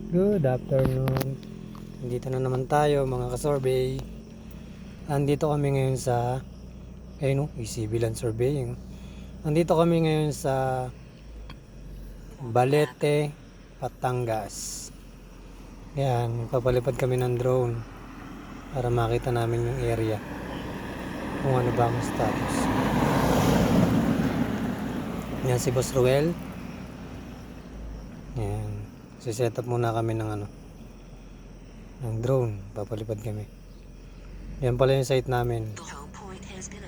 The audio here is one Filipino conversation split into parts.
Good afternoon. Nandito na naman tayo mga ka-survey. Andito kami ngayon sa civil and surveying. Andito kami ngayon sa Balete, Batangas. Yan, papalipad kami ng drone para makita namin yung area. Kung ano ba ang status. Yan si Boss Ruel. Yan. Set up muna kami ng drone. Papalipad kami. Yan pala yung site namin.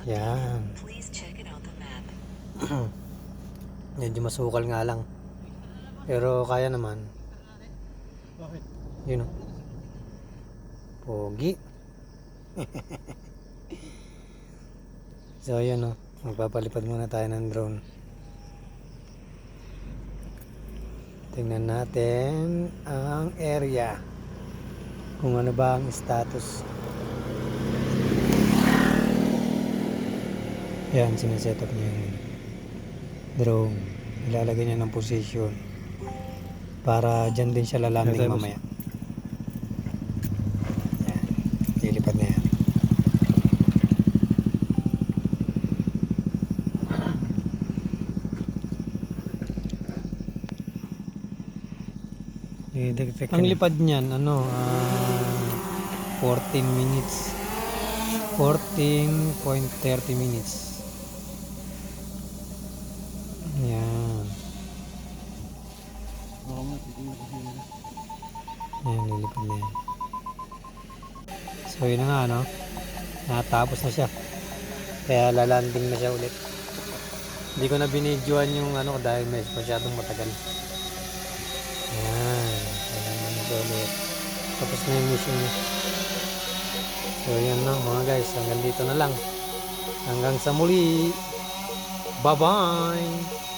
Yan. Medyo masukal nga lang. Pero kaya naman. Bakit? Yun o. Pogi. So yun o. Magpapalipad muna tayo ng drone. Tingnan natin ang area. Kung ano ba ang status. Yan, sineset up niya yung drone. Ilalagay niya ng position para dyan din siya lalanding mamaya. Yan, lilipad na yan. Ang lipad niyan 14 minutes. 14.30 minutes. Yan. Yan, lilipad na yan. So yun na nga natapos na siya. Kaya lalanding na siya ulit. Hindi ko na binidyoan yung dahil masyadong matagal. Yan. Lalanding na siya ulit. Tapos na yung mission niya. So yan na mga guys. Hanggang dito na lang. Hanggang sa muli. Bye bye.